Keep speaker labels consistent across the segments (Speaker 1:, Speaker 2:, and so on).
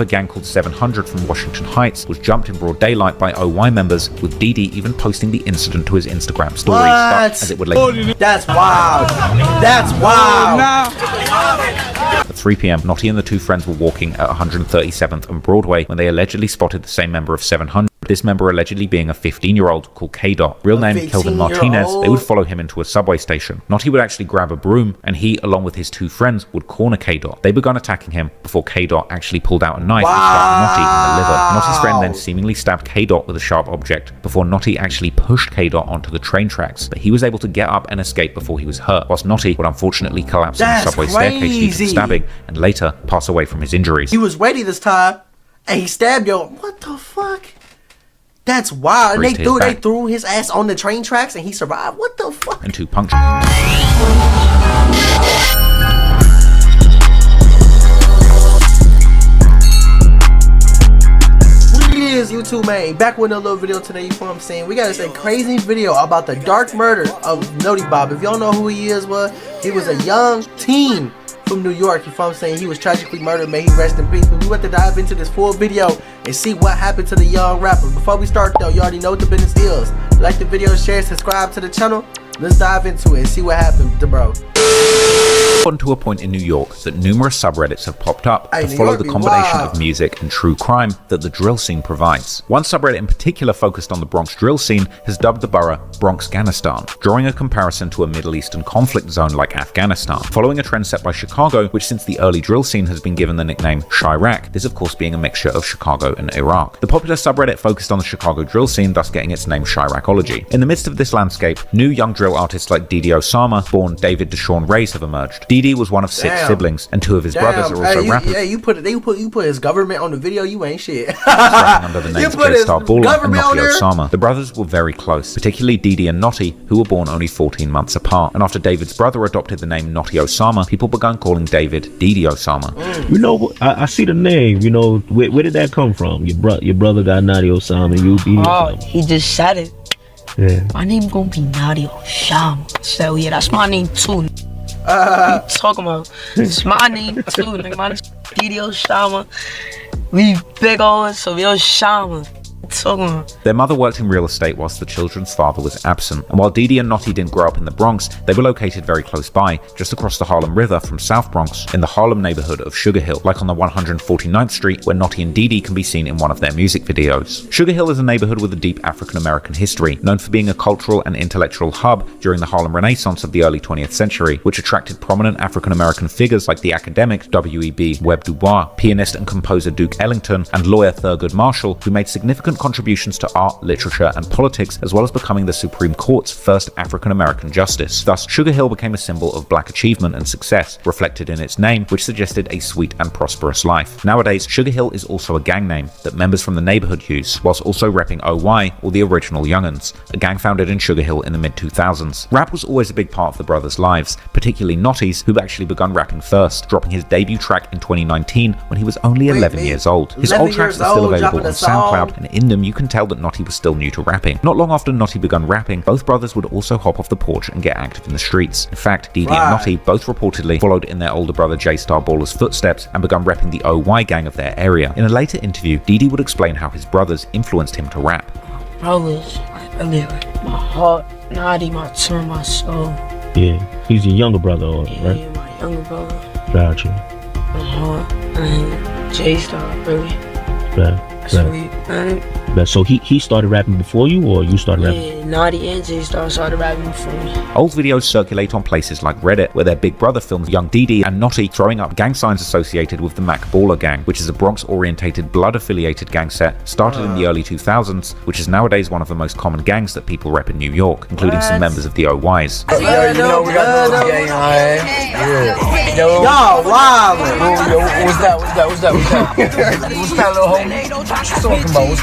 Speaker 1: A gang called 700 from Washington Heights was jumped in broad daylight by OY members, with Didi even posting the incident to his Instagram stories. As it would later.
Speaker 2: That's wild. That's wild.
Speaker 1: At 3 p.m, Notti and the two friends were walking at 137th and Broadway when they allegedly spotted the same member of 700. This member allegedly being a 15-year-old called K-Dot. Real name Kelvin Martinez. They would follow him into a subway station. Notti would actually grab a broom, and he, along with his two friends, would corner K-Dot. They began attacking him before K-Dot actually pulled out a knife and stabbed Notti in the liver. Notti's friend then seemingly stabbed K-Dot with a sharp object before Notti actually pushed K-Dot onto the train tracks, but he was able to get up and escape before he was hurt, whilst Notti would unfortunately collapse on the subway staircase due to the stabbing and later pass away from his injuries.
Speaker 2: He was ready this time, and he stabbed yo. What the fuck? That's wild. And they threw his ass on the train tracks and he survived. What the fuck?
Speaker 1: And two punctures.
Speaker 2: What it is, YouTube man? Back with another little video today. You feel what I'm saying? We got this crazy video about the dark murder of Notti Bop. If y'all know who he is, he was a young teen from New York, you feel what I'm saying? He was tragically murdered, may he rest in peace. But we want to dive into this full video and see what happened to the young rapper. Before we start though, you already know what the business is. Like the video, share, subscribe to the channel. Let's dive into it and see what happened to bro.
Speaker 1: Gotten to a point in New York that numerous subreddits have popped up to follow the combination of music and true crime that the drill scene provides. One subreddit in particular focused on the Bronx drill scene has dubbed the borough Bronxghanistan, drawing a comparison to a Middle Eastern conflict zone like Afghanistan, following a trend set by Chicago, which since the early drill scene has been given the nickname Chirac, this of course being a mixture of Chicago and Iraq. The popular subreddit focused on the Chicago drill scene, thus getting its name Chiracology. In the midst of this landscape, new young drill artists like Didi Osama, born David Deshaun Reyes, have emerged. Didi was one of 6 siblings, and 2 of his brothers are also rappers.
Speaker 2: Yeah, you put his government on the video, you ain't shit.
Speaker 1: Under the names J-Star Baller and Notti Osama. The brothers were very close, particularly Didi and Notti, who were born only 14 months apart. And after David's brother adopted the name Notti Osama, people began calling David Didi Osama.
Speaker 3: You know, I see the name. You know, where did that come from? Your brother got Notti Osama, and you Didi Osama.
Speaker 4: He just said it.
Speaker 3: Yeah.
Speaker 4: My name gonna be Notti Osama. So yeah, that's my name too. What you talking about? It's my name too. Like my name's Didi Osama. We big old, so we Osama.
Speaker 1: Their mother worked in real estate whilst the children's father was absent, and while Didi and Notti didn't grow up in the Bronx, they were located very close by, just across the Harlem River from South Bronx, in the Harlem neighborhood of Sugar Hill, like on the 149th Street, where Notti and Didi can be seen in one of their music videos. Sugar Hill is a neighborhood with a deep African-American history, known for being a cultural and intellectual hub during the Harlem Renaissance of the early 20th century, which attracted prominent African-American figures like the academic W.E.B. Webb Du Bois, pianist and composer Duke Ellington, and lawyer Thurgood Marshall, who made significant contributions to art, literature, and politics, as well as becoming the Supreme Court's first African-American justice. Thus, Sugar Hill became a symbol of black achievement and success, reflected in its name, which suggested a sweet and prosperous life. Nowadays, Sugar Hill is also a gang name that members from the neighborhood use, whilst also repping OY, or the original Young'uns, a gang founded in Sugar Hill in the mid-2000s. Rap was always a big part of the brothers' lives, particularly Notti's, who actually begun rapping first, dropping his debut track in 2019 when he was only 11 years old. His old tracks are still available on SoundCloud, and in them you can tell that Notti was still new to rapping. Not long after Notti begun rapping, both brothers would also hop off the porch and get active in the streets. In fact, Didi and Notti both reportedly followed in their older brother J-Star Baller's footsteps and begun repping the OY gang of their area. In a later interview, Didi would explain how his brothers influenced him to rap.
Speaker 4: Brothers, really, my heart, Notti, my turn, my soul.
Speaker 3: Yeah, he's your younger brother, right?
Speaker 4: Yeah, my younger brother.
Speaker 3: Gotcha.
Speaker 4: My heart, and J-Star, really.
Speaker 3: Right.
Speaker 4: Sweet,
Speaker 3: But so he started rapping before you, or you started rapping?
Speaker 4: Yeah, Notti and J-Star started rapping before me.
Speaker 1: Old videos circulate on places like Reddit, where their big brother films young Didi and Notti throwing up gang signs associated with the Mac Baller gang, which is a Bronx-orientated, blood-affiliated gang set started in the early 2000s, which is nowadays one of the most common gangs that people rep in New York, including some members of the OYs.
Speaker 5: Yo, you know we got the gang, alright? Yeah. Yo,
Speaker 2: wow.
Speaker 5: What's that? What's that, little homie? What you talking about? What's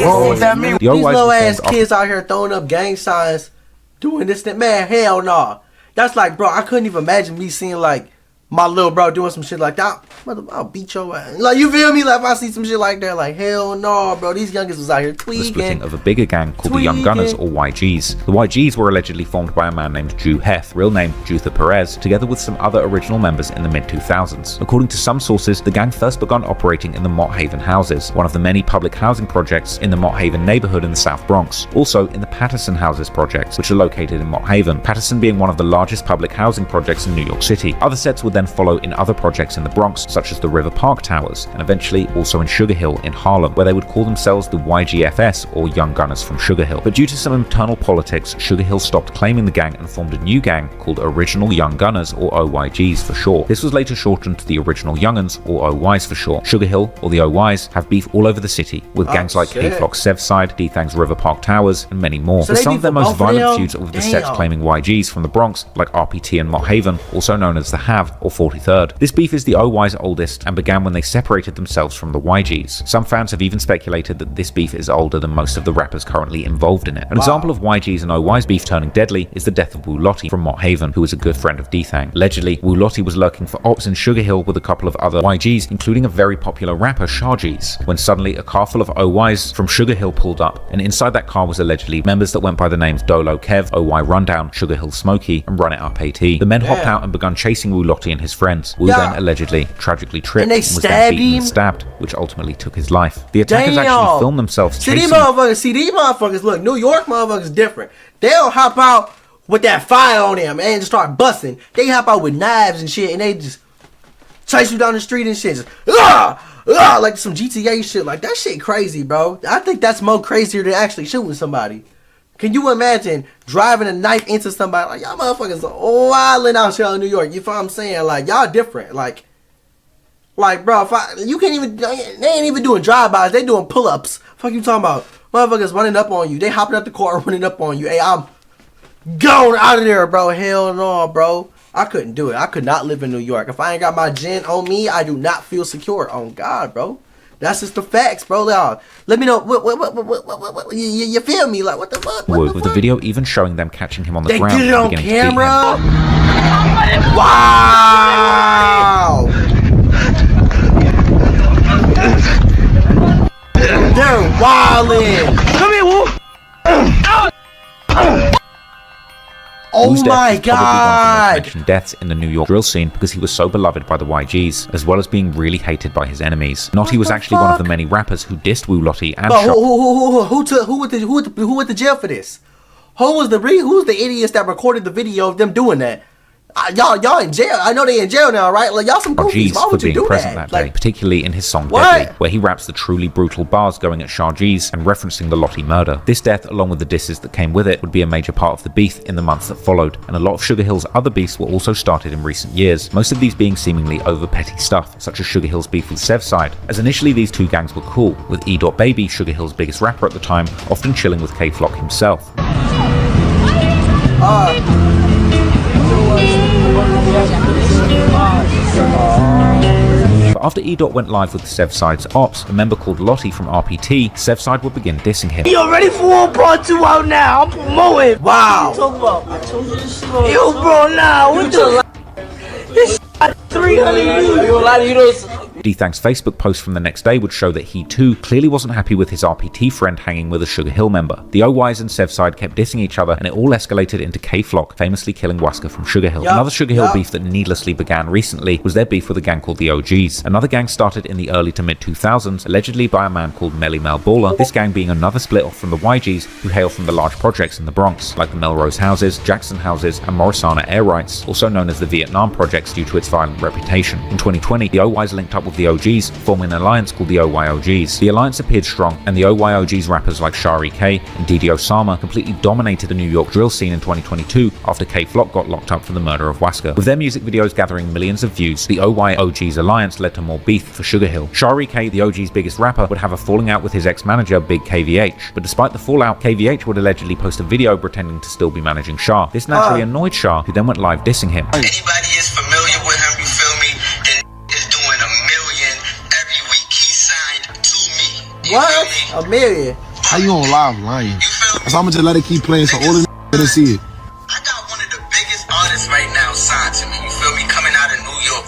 Speaker 5: what that mean?
Speaker 2: These little ass kids out here throwing up gang signs, doing this, that. Man, hell no. That's like, bro, I couldn't even imagine me seeing like my little bro doing some shit like that, I'll beat your ass. Like, you feel me? Like, if I see some shit like that, like, hell no, bro. These youngins was out here tweaking.
Speaker 1: The splitting of a bigger gang called the Young Gunners, or YGs. The YGs were allegedly formed by a man named Jew Heth, real name Jutha Perez, together with some other original members in the mid-2000s. According to some sources, the gang first began operating in the Mott Haven houses, one of the many public housing projects in the Mott Haven neighborhood in the South Bronx. Also in the Patterson Houses projects, which are located in Mott Haven, Patterson being one of the largest public housing projects in New York City. Other sets would then follow in other projects in the Bronx, such as the River Park Towers, and eventually also in Sugar Hill in Harlem, where they would call themselves the YGFS, or Young Gunners from Sugar Hill. But due to some internal politics, Sugar Hill stopped claiming the gang and formed a new gang called Original Young Gunners, or OYGs for short. This was later shortened to the Original Young'uns, or OYs for short. Sugar Hill, or the OYs, have beef all over the city, with gangs like K-Flock's Sevside, D-Thang's River Park Towers, and many more.
Speaker 2: So
Speaker 1: some of their most violent feuds are with the
Speaker 2: Damn.
Speaker 1: sets claiming YGs from the Bronx, like RPT and Mott Haven, also known as the Have, or 43rd. This beef is the OY's oldest, and began when they separated themselves from the YGs. Some fans have even speculated that this beef is older than most of the rappers currently involved in it. An example of YGs and OY's beef turning deadly is the death of Wu Lottie from Mott Haven, who was a good friend of D-Thang. Allegedly, Wu Lottie was lurking for ops in Sugar Hill with a couple of other YGs, including a very popular rapper, Sharjeez, when suddenly a car full of OYs from Sugar Hill pulled up, and inside that car was allegedly members that went by the names Dolo Kev, OY Rundown, Sugar Hill Smokey, and Run It Up AT. The men hopped out and begun chasing Wu Lottie and his friends. Wu then allegedly tragically tripped and was then beaten and stabbed, which ultimately took his life. The attackers actually filmed themselves chasing.
Speaker 2: These motherfuckers, look, New York motherfuckers different. They don't hop out with that fire on them and just start busting. They hop out with knives and shit, and they just chase you down the street and shit. Just, like some GTA shit. Like, that shit crazy, bro. I think that's more crazier than actually shooting somebody. Can you imagine driving a knife into somebody? Like, y'all motherfuckers are wilding out here in New York. You feel what I'm saying? Like, y'all different. Like, bro, you can't even, they ain't even doing drive-bys. They doing pull-ups. Fuck you talking about? Motherfuckers running up on you. They hopping out the car running up on you. Hey, I'm going out of there, bro. Hell no, bro. I couldn't do it. I could not live in New York. If I ain't got my gin on me, I do not feel secure. On God, bro. That's just the facts, bro. Let me know. What you feel me? Like, what the fuck?
Speaker 1: With the video even showing them catching him on the ground.
Speaker 2: They did it on camera? Wow! They're wildin'. Come here, Woo. Oh my God!
Speaker 1: Deaths in the New York drill scene because he was so beloved by the YGs, as well as being really hated by his enemies. Notti was actually one of the many rappers who dissed Wu Lottie and
Speaker 2: who went to jail for this? Who's the idiots that recorded the video of them doing that? Y'all in jail. I know they in jail now, right? Like, y'all some goofies. Why would you do
Speaker 1: present
Speaker 2: that?
Speaker 1: Day, particularly in his song Deadly, where he raps the truly brutal bars going at Sharjeez and referencing the Lottie murder. This death, along with the disses that came with it, would be a major part of the beef in the months that followed, and a lot of Sugar Hill's other beefs were also started in recent years, most of these being seemingly over petty stuff, such as Sugar Hill's beef with Sevside, as initially these two gangs were cool, with E.Baby, Sugar Hill's biggest rapper at the time, often chilling with K-Flock himself. But after E. went live with Sevside's ops, a member called Lottie from RPT, Sevside would begin dissing him.
Speaker 4: Yo, ready for one part 2 out now? I'm promoting.
Speaker 2: Wow.
Speaker 4: What you talking about? I told you this story. Yo, bro, nah. What the? This 300 views. You a lot of you don't.
Speaker 1: D-Thang's Facebook post from the next day would show that he too clearly wasn't happy with his RPT friend hanging with a Sugar Hill member. The OYs and Sevside kept dissing each other, and it all escalated into K-Flock famously killing Waska from Sugar Hill. Another Sugar Hill beef that needlessly began recently was their beef with a gang called the OGs. Another gang started in the early to mid 2000s, allegedly by a man called Melly Mel Baller, this gang being another split off from the YGs who hail from the large projects in the Bronx, like the Melrose Houses, Jackson Houses, and Morrisana Air Rights, also known as the Vietnam Projects due to its violent reputation. In 2020, the OYs linked up with the OGs, forming an alliance called the OYOGs. The alliance appeared strong, and the OYOGs rappers like Shari K and Notti Osama completely dominated the New York drill scene in 2022 after K-Flock got locked up for the murder of Waska. With their music videos gathering millions of views, the OYOGs alliance led to more beef for Sugar Hill. Shari K, the OG's biggest rapper, would have a falling out with his ex-manager Big KVH, but despite the fallout, KVH would allegedly post a video pretending to still be managing Shah. This naturally annoyed Shah, who then went live dissing him.
Speaker 6: Anybody is familiar with him, you feel me? And is doing $1 million every week. He signed to me.
Speaker 2: What? $1 million?
Speaker 5: How you on live lying?
Speaker 6: You feel me?
Speaker 5: So I'm gonna just let it keep playing so all the niggas see it.
Speaker 6: I got one of the biggest artists right now signed to me. You feel me? Coming out of New York.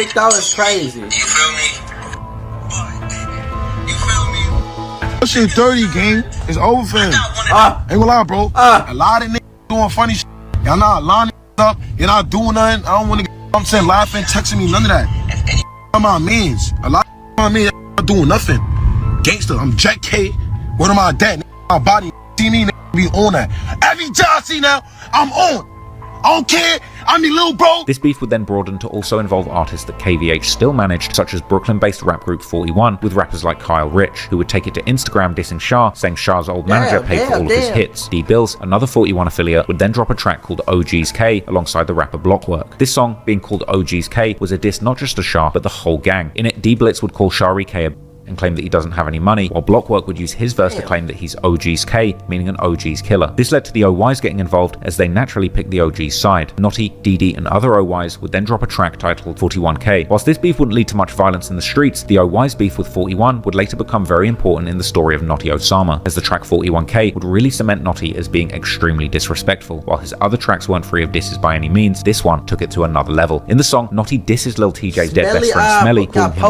Speaker 2: dick though is crazy.
Speaker 6: You feel me? You feel me?
Speaker 5: That shit dirty, gang. It's over for him. Ain't gonna lie, bro. A lot of niggas doing funny shit. Y'all not lining up. You're not doing nothing. I don't want to I'm saying laughing, texting me, none of that. My mans. A lot of my mans not doing nothing. Gangster, I'm Jack K. What am I dead? My body, see me, be on that. Every job I see now, I'm on. I don't care. I'm your little bro.
Speaker 1: This beef would then broaden to also involve artists that KVH still managed, such as Brooklyn-based rap group 41, with rappers like Kyle Rich, who would take it to Instagram dissing Shah, saying Shah's old manager paid for all of his hits. D-Bills, another 41 affiliate, would then drop a track called OG's K alongside the rapper Blockwork. This song, being called OG's K, was a diss not just to Shah, but the whole gang. In it, D-Blitz would call Shari K a and claim that he doesn't have any money, while Blockwork would use his verse to claim that he's OG's K, meaning an OG's killer. This led to the OYs getting involved, as they naturally picked the OG's side. Notti, Didi, and other OYs would then drop a track titled 41K. Whilst this beef wouldn't lead to much violence in the streets, the OY's beef with 41 would later become very important in the story of Notti Osama, as the track 41K would really cement Notti as being extremely disrespectful. While his other tracks weren't free of disses by any means, this one took it to another level. In the song, Notti disses Lil TJ's dead best friend Smelly, calling him who got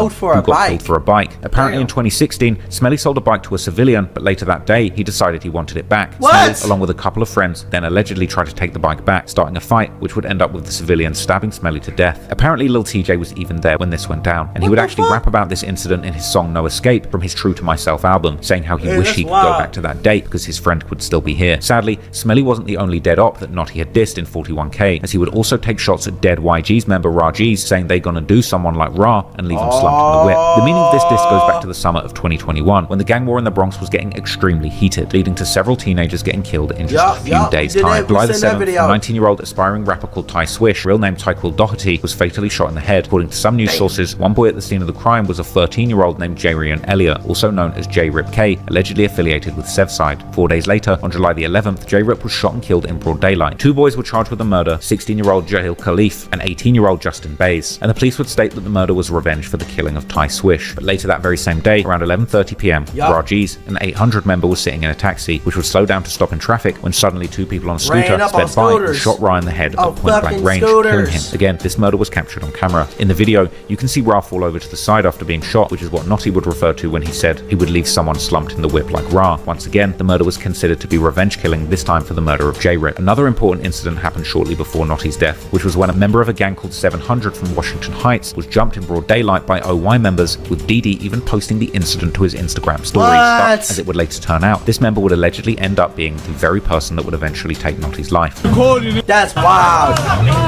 Speaker 1: pulled for a bike. Apparently in 2016, Smelly sold a bike to a civilian, but later that day, he decided he wanted it back. Smelly, along with a couple of friends, then allegedly tried to take the bike back, starting a fight, which would end up with the civilian stabbing Smelly to death. Apparently, Lil TJ was even there when this went down, and he would actually rap about this incident in his song No Escape from his True to Myself album, saying how he wished he could go back to that date because his friend would still be here. Sadly, Smelly wasn't the only dead op that Notti had dissed in 41K, as he would also take shots at dead YG's member Rajiz, saying they're gonna do someone like Ra and leave him slumped in the whip. The meaning of this diss goes back to the summer of 2021, when the gang war in the Bronx was getting extremely heated, leading to several teenagers getting killed in just a few days' time. July the 7th, a 19-year-old aspiring rapper called Ty Swish, real name Tyquil Doherty, was fatally shot in the head. According to some news sources, one boy at the scene of the crime was a 13-year-old named Jarian Elliott, also known as J-Rip K, allegedly affiliated with Sevside. 4 days later, on July the 11th, J-Rip was shot and killed in broad daylight. Two boys were charged with the murder, 16-year-old Jahil Khalif and 18-year-old Justin Bays, and the police would state that the murder was revenge for the killing of Ty Swish. But later that very same day, around 11:30 p.m., Rajiz, an 800 member, was sitting in a taxi, which would slow down to stop in traffic when suddenly two people on a scooter sped by and shot Ra in the head at point-blank range, killing him. Again, this murder was captured on camera. In the video, you can see Ra fall over to the side after being shot, which is what Notti would refer to when he said he would leave someone slumped in the whip like Ra. Once again, the murder was considered to be revenge killing, this time for the murder of J-Rip. Another important incident happened shortly before Notti's death, which was when a member of a gang called 700 from Washington Heights was jumped in broad daylight by OY members, with Didi even posting the incident to his Instagram stories. But as it would later turn out, this member would allegedly end up being the very person that would eventually take Notti's life.
Speaker 2: That's wild.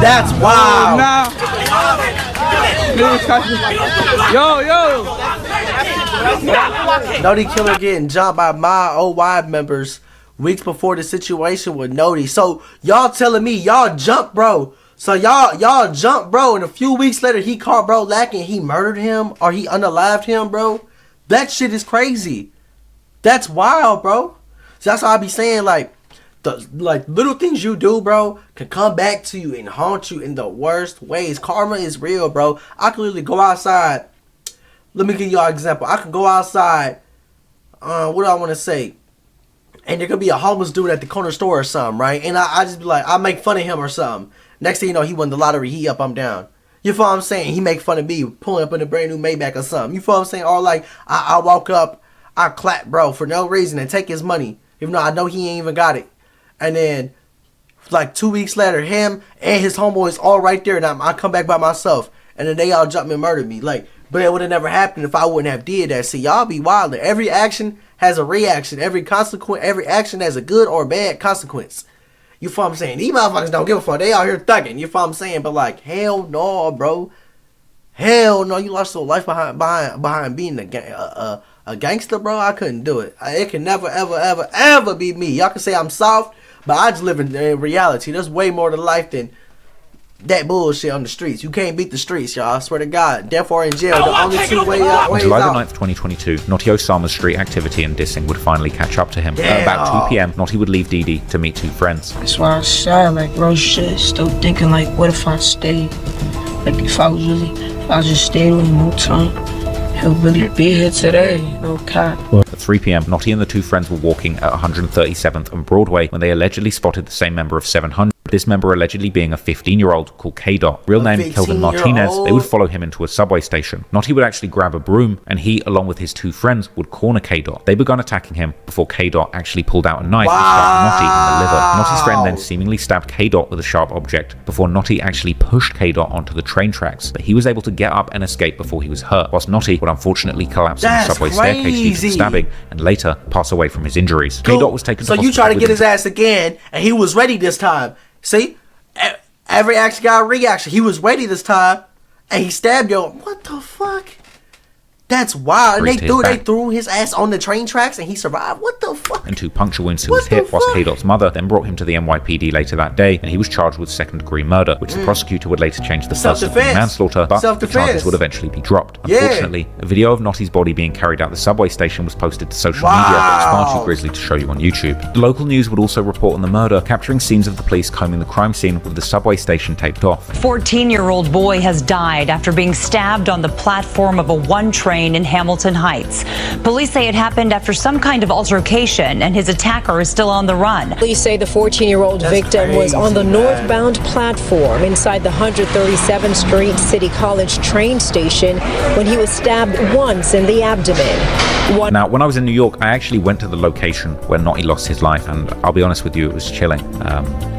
Speaker 2: That's wild. Notti killer getting jumped by my OY members weeks before the situation with Notti. So y'all telling me y'all jumped, bro. So y'all jumped, bro, and a few weeks later he caught bro lacking, he murdered him or he unalived him, bro. That shit is crazy. That's wild, bro. So that's why I be saying, like, the little things you do, bro, can come back to you and haunt you in the worst ways. Karma is real, bro. I can literally go outside. Let me give y'all an example. I can go outside. What do I want to say? And there could be a homeless dude at the corner store or something, right? And I just be like, I make fun of him or something. Next thing you know, he won the lottery. He up, I'm down. You feel what I'm saying? He make fun of me pulling up in a brand new Maybach or something. You feel what I'm saying? Or like, I walk up, I clap, bro, for no reason and take his money, even though I know he ain't even got it. And then, like 2 weeks later, him and his homeboys all right there, and I come back by myself, and then they all jump me and murder me. Like, but it would have never happened if I wouldn't have did that. See, y'all be wild. Every action has a reaction. Every action has a good or bad consequence. You feel what I'm saying? These motherfuckers don't give a fuck. They out here thugging. You feel what I'm saying? But like, hell no, bro. Hell no. You lost your life behind being a gangster, bro. I couldn't do it. It can never, ever, ever, ever be me. Y'all can say I'm soft, but I just live in reality. There's way more to life than that bullshit on the streets. You can't beat the streets, y'all. I swear to God. Death or in jail. The only two ways out.
Speaker 1: On July the 9th, 2022, Notti Osama's street activity and dissing would finally catch up to him. At about 2 p.m., Notti would leave Didi to meet two friends.
Speaker 4: That's why I said, like, bro, shit, still thinking, like, what if I stayed? Like, if I just stayed with him more time, he'll really be here today, no cap.
Speaker 1: At 3 p.m., Notti and the two friends were walking at 137th and Broadway when they allegedly spotted the same member of 700 this member allegedly being a 15-year-old called K-Dot. Real name Kelvin Martinez. They would follow him into a subway station. Notti would actually grab a broom, and he, along with his two friends, would corner K-Dot. They began attacking him before K-Dot actually pulled out a knife and stabbed Notti in the liver. Notti's friend then seemingly stabbed K-Dot with a sharp object before Notti actually pushed K-Dot onto the train tracks, but he was able to get up and escape before he was hurt, whilst Notti would unfortunately collapse on the subway staircase due to the stabbing and later pass away from his injuries. K-Dot was taken to hospital.
Speaker 2: So you try to get his ass again, and he was ready this time. See? Every action got a reaction. He was ready this time, and he stabbed you. What the fuck? That's wild. And they threw his ass on the train tracks and he survived. What the fuck?
Speaker 1: And 2 puncture wounds to his hip, whilst K-Dot's mother then brought him to the NYPD later that day, and he was charged with second-degree murder, which the prosecutor would later change to first-degree manslaughter, but the charges would eventually be dropped. Unfortunately, a video of Notti's body being carried out the subway station was posted to social media, but it's far too grisly to show you on YouTube. The local news would also report on the murder, capturing scenes of the police combing the crime scene with the subway station taped off.
Speaker 7: 14-year-old boy has died after being stabbed on the platform of a 1 train in Hamilton Heights. Police say it happened after some kind of altercation, and his attacker is still on the run.
Speaker 8: Police say the 14-year-old victim was on the northbound platform inside the 137th Street City College train station when he was stabbed once in the abdomen.
Speaker 1: Now, when I was in New York, I actually went to the location where Notti lost his life, and I'll be honest with you, it was chilling.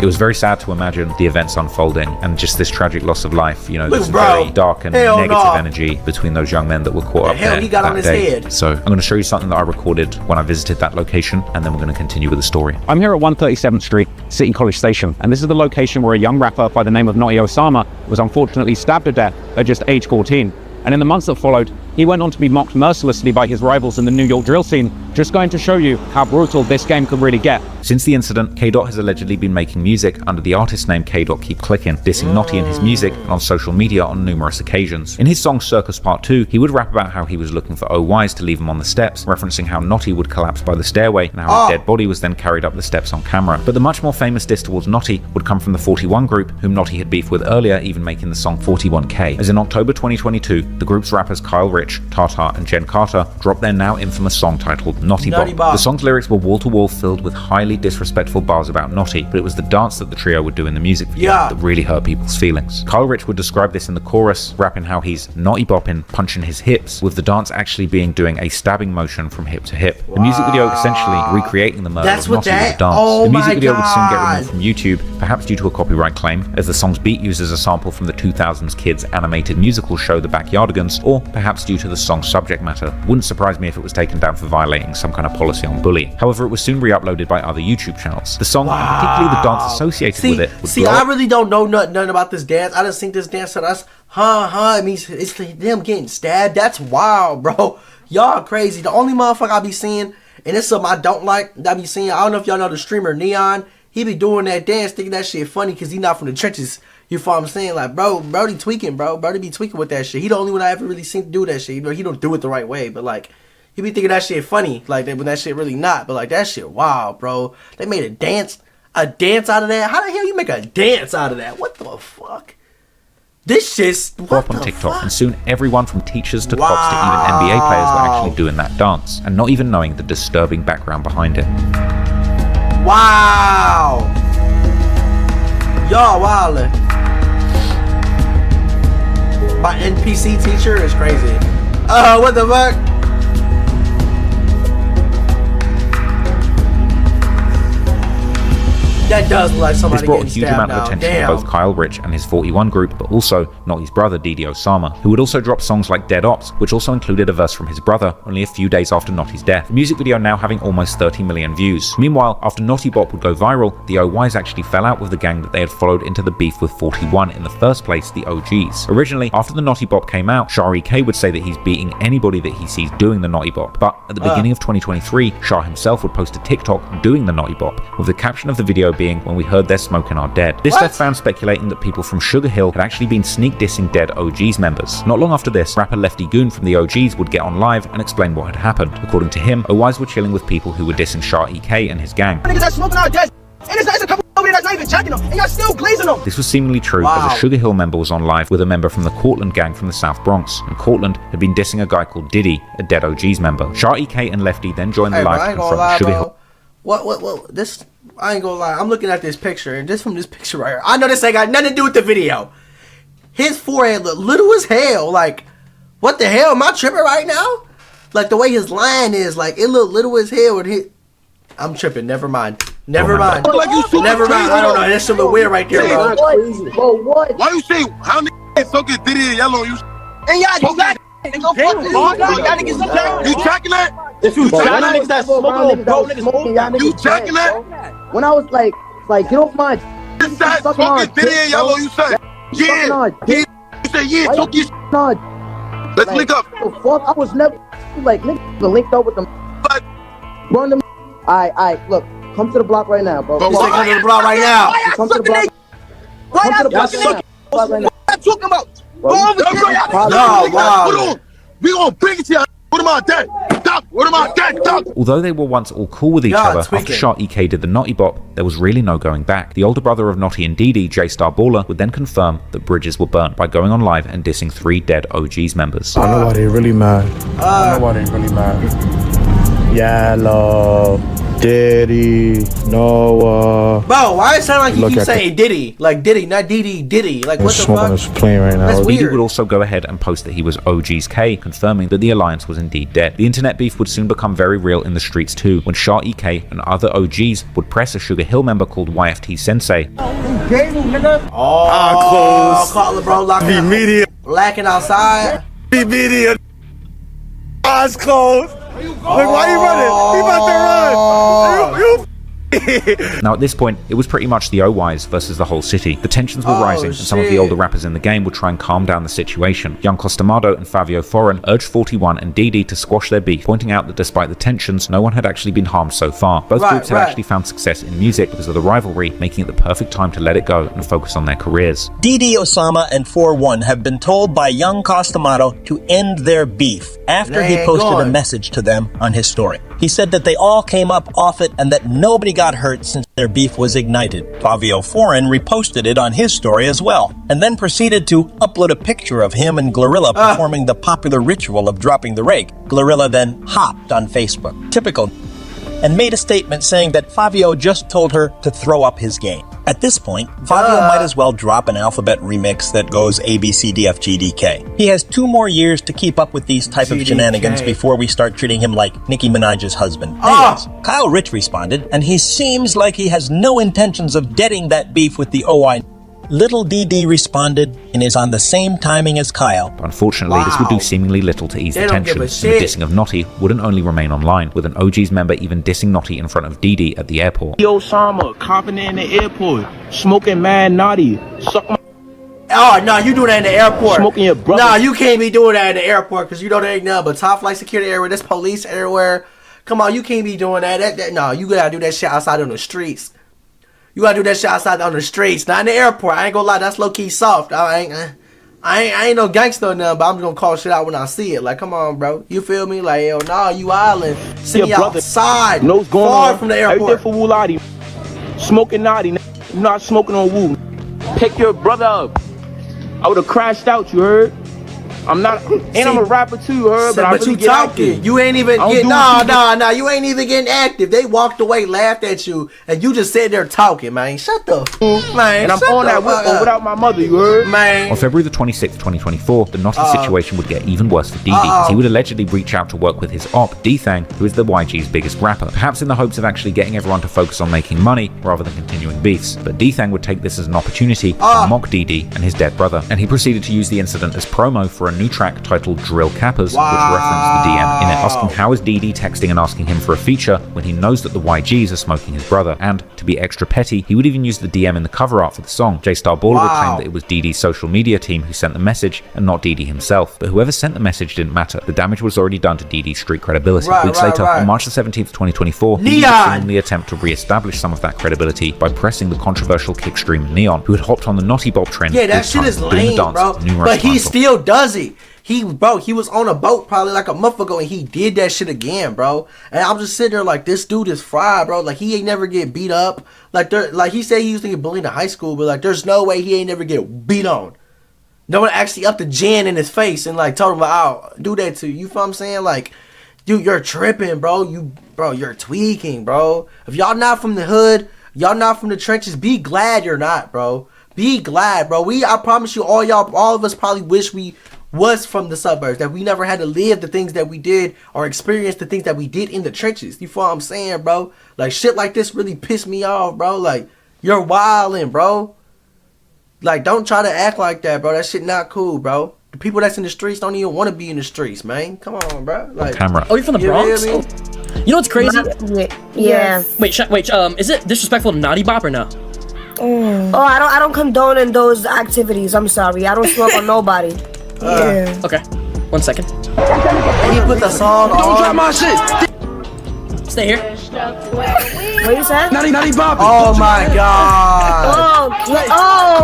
Speaker 1: It was very sad to imagine the events unfolding and just this tragic loss of life. You know, there's very dark and negative energy between those young men that were caught up there.
Speaker 2: Got on his head.
Speaker 1: So I'm going to show you something that I recorded when I visited that location, and then we're going to continue with the story.
Speaker 9: I'm here at 137th Street, City College Station, and this is the location where a young rapper by the name of Notti Osama was unfortunately stabbed to death at just age 14. And in the months that followed, he went on to be mocked mercilessly by his rivals in the New York drill scene, just going to show you how brutal this game could really get.
Speaker 1: Since the incident, K-Dot has allegedly been making music under the artist name K-Dot Keep Clicking, dissing Notti in his music and on social media on numerous occasions. In his song Circus Part 2, he would rap about how he was looking for OYs to leave him on the steps, referencing how Notti would collapse by the stairway and how his dead body was then carried up the steps on camera. But the much more famous diss towards Notti would come from the 41 group, whom Notti had beefed with earlier, even making the song 41K. As in October 2022, the group's rappers Kyle Rich, Tartar, and Jen Carter dropped their now infamous song titled Notti Bop. The song's lyrics were wall-to-wall filled with highly disrespectful bars about Notti, but it was the dance that the trio would do in the music video that really hurt people's feelings. Kyle Rich would describe this in the chorus, rapping how he's Notti bopping, punching his hips, with the dance actually being doing a stabbing motion from hip to hip. The music video essentially recreating the murder of Notti with a dance. The music video would soon get removed from YouTube, perhaps due to a copyright claim, as the song's beat uses a sample from the 2000s kids animated musical show The Backyardigans, or perhaps due to the song's subject matter. Wouldn't surprise me if it was taken down for violating some kind of policy on bullying. However, it was soon re-uploaded by other YouTube channels. The song, and particularly the dance associated with it, would
Speaker 2: I really don't know nothing about this dance. I just think this dance to us, it means it's them getting stabbed. That's wild, bro. Y'all crazy. The only motherfucker I be seeing, and it's something I don't like, that I be seeing, I don't know if y'all know the streamer Neon. He be doing that dance, thinking that shit funny because he not from the trenches. You feel what I'm saying? Like, Brody tweaking, bro. Brody be tweaking with that shit. He the only one I ever really seen do that shit. You know, he don't do it the right way, but like, he be thinking that shit funny, like that when that shit really not. But like, that shit wild, bro. They made a dance out of that. How the hell you make a dance out of that? What the fuck? This shit's
Speaker 1: up on TikTok, and soon everyone from teachers to cops to even NBA players were actually doing that dance, and not even knowing the disturbing background behind it.
Speaker 2: Wow, y'all wildin'. My NPC teacher is crazy. What the fuck? That does look like somebody
Speaker 1: this brought a
Speaker 2: getting
Speaker 1: huge amount of attention to both Kyle Rich and his 41 group, but also Notti's brother Notti Osama, who would also drop songs like Dead Ops, which also included a verse from his brother only a few days after Notti's death. The music video now having almost 30 million views. Meanwhile, after Notti Bop would go viral, the OYs actually fell out with the gang that they had followed into the beef with 41 in the first place, the OGs. Originally, after the Notti Bop came out, Shah EK would say that he's beating anybody that he sees doing the Notti Bop, but at the beginning of 2023, Shah himself would post a TikTok doing the Notti Bop, with the caption of the video being, "When we heard their smoke and are dead." This left fans speculating that people from Sugar Hill had actually been sneak dissing dead OGs members. Not long after this, rapper Lefty Goon from the OGs would get on live and explain what had happened. According to him, OYs were chilling with people who were dissing Shah EK and his gang.
Speaker 10: Niggas that smoking are dead. And it's a couple over there that's not even checking them, and y'all still glazing them.
Speaker 1: This was seemingly true as a Sugar Hill member was on live with a member from the Cortland gang from the South Bronx, and Cortland had been dissing a guy called Diddy, a dead OGs member. Shah EK and Lefty then joined the live to confront Sugar Hill.
Speaker 2: What? This, I ain't gonna lie. I'm looking at this picture, and this from this picture right here. I know this ain't got nothing to do with the video. His forehead look little as hell. Like, what the hell? Am I tripping right now? Like, the way his line is, like, it look little as hell with his... I'm tripping. Never mind. Never mind. Never mind. I don't know. That's a little weird right there, bro.
Speaker 5: Bro, what? Why you say how niggas so get Diddy and Yellow? You
Speaker 10: And y'all do that.
Speaker 5: You tracking that?
Speaker 10: If you tracking niggas that smoking, bro, niggas smoking.
Speaker 5: You tracking that?
Speaker 10: When I was like, get off my.
Speaker 5: This that smoking Diddy and Yellow. You said, yeah. You said, yeah. Took your. Let's link up.
Speaker 10: The fuck, I was never like niggas linked up with them. Run them. Alright, look, come to the block right now, bro.
Speaker 2: Come to the block right now.
Speaker 10: Come to the block.
Speaker 2: Why
Speaker 10: y'all talking about?
Speaker 5: What you talking about?
Speaker 2: Wow.
Speaker 5: We gonna bring it to you. What am I dead? Stop. What am I dead? Stop.
Speaker 1: Although they were once all cool with each other, after Shah EK did the Notti Bop, there was really no going back. The older brother of Notti and Didi, J-Star Baller, would then confirm that bridges were burnt by going on live and dissing 3 dead OG's members.
Speaker 11: I know why they really mad. I know why they really mad. Yellow, Diddy, Noah.
Speaker 2: Bro, why it sound like you keep saying Diddy? Like Diddy, not Diddy, Diddy. Like, what the fuck?
Speaker 11: On this plane right now.
Speaker 2: That's
Speaker 1: Diddy
Speaker 2: weird.
Speaker 1: would also go ahead and post that he was OG's K, confirming that the alliance was indeed dead. The internet beef would soon become very real in the streets too, when Shah EK and other OGs would press a Sugar Hill member called YFT Sensei.
Speaker 2: Call it, bro. Lacking outside.
Speaker 11: Media. Eyes closed. Like, why you running? He about to run. You
Speaker 1: Now at this point, it was pretty much the OYs versus the whole city. The tensions were rising, and some of the older rappers in the game would try and calm down the situation. Young Costamado and Fabio Foreign urged 41 and Didi to squash their beef, pointing out that despite the tensions, no one had actually been harmed so far. Both groups had actually found success in music because of the rivalry, making it the perfect time to let it go and focus on their careers.
Speaker 12: Notti Osama and 41 have been told by young Costamado to end their beef after he posted a message to them on his story. He said that they all came up off it and that nobody got hurt since their beef was ignited. Fabio Foreign reposted it on his story as well, and then proceeded to upload a picture of him and Glorilla performing the popular ritual of dropping the rake. Glorilla then hopped on Facebook, typical, and made a statement saying that Fabio just told her to throw up his game. At this point, Fabio might as well drop an alphabet remix that goes ABCDFGDK. He has 2 more years to keep up with these type of shenanigans before we start treating him like Nicki Minaj's husband. Anyways, Kyle Rich responded, and he seems like he has no intentions of deading that beef with the OI. Little DD responded and is on the same timing as Kyle.
Speaker 1: But unfortunately, this would do seemingly little to ease the tension, and the dissing of Notti wouldn't only remain online, with an OG's member even dissing Notti in front of Didi at the airport.
Speaker 13: Osama, copping in the airport, smoking mad naughty, suck my...
Speaker 2: Oh, no, you do that in the airport.
Speaker 13: Smoking your brother.
Speaker 2: No, you can't be doing that in the airport, because you know there ain't nothing but top flight security everywhere, there's police everywhere. Come on, you can't be doing that. No, you gotta do that shit outside on the streets. You gotta do that shit outside on the streets, not in the airport. I ain't gonna lie, that's low key soft. I ain't no gangster or nothing, but I'm just gonna call shit out when I see it. Like, come on, bro. You feel me? Like, yo, nah, you island. See me outside,
Speaker 13: knows going
Speaker 2: far
Speaker 13: on
Speaker 2: from the airport.
Speaker 13: Everything for Wulati. Smoking naughty. You not smoking on Woo. Pick your brother up. I would have crashed out, you heard? I'm not, and I'm a rapper too, you heard? But I really get active.
Speaker 2: You ain't even getting, nah, you ain't even getting active. They walked away, laughed at you, and you just sitting there talking, man. Shut the man.
Speaker 13: And I'm on that whip without my mother, you heard?
Speaker 2: Man.
Speaker 1: On February the 26th, 2024, the Notti situation would get even worse for Didi, as he would allegedly reach out to work with his op, D-Thang, who is the YG's biggest rapper, perhaps in the hopes of actually getting everyone to focus on making money rather than continuing beefs. But D-Thang would take this as an opportunity to mock Didi and his dead brother, and he proceeded to use the incident as promo for a new track titled Drill Cappers, which referenced the DM in it, asking how is Didi texting and asking him for a feature when he knows that the YGs are smoking his brother. And to be extra petty, he would even use the DM in the cover art for the song. J-Star Baller would claim that it was Didi's social media team who sent the message and not Didi himself. But whoever sent the message didn't matter. The damage was already done to Didi's street credibility. Weeks later, on March the 17th, 2024, Didi would seemingly attempt to re-establish some of that credibility by pressing the controversial kickstream Neon, who had hopped on the Notti Bop trend.
Speaker 2: Yeah, that shit is lame, bro. But he still does it. He was on a boat probably like a month ago and he did that shit again, bro. And I'm just sitting there like, this dude is fried, bro. Like, he ain't never get beat up. Like he said he used to get bullied in high school, but like, there's no way he ain't never get beat on. No one actually upped the gin in his face and like told him, like, I'll do that to you. You feel what I'm saying? Like, dude, you're tripping, bro. You're tweaking, bro. If y'all not from the hood, y'all not from the trenches, be glad you're not, bro. Be glad, bro. I promise you, all of us probably wish we was from the suburbs, that we never had to live the things that we did or experience the things that we did in the trenches. You feel what I'm saying, bro? Like, shit like this really pissed me off, bro. Like, you're wildin', bro. Like, don't try to act like that, bro. That shit not cool, bro. The people that's in the streets don't even want to be in the streets, man. Come on, bro. Like,
Speaker 1: camera.
Speaker 14: Oh, you're from the Bronx? You know what's crazy?
Speaker 15: Yeah.
Speaker 14: Wait, is it disrespectful to Notti Bop or no?
Speaker 15: Oh, I don't condone in those activities. I'm sorry. I don't smoke on nobody.
Speaker 14: Okay. 1 second.
Speaker 2: And he put the song on.
Speaker 13: Don't drop my shit.
Speaker 14: Stay here.
Speaker 15: What you said?
Speaker 13: Notti Bop.
Speaker 2: Oh my god.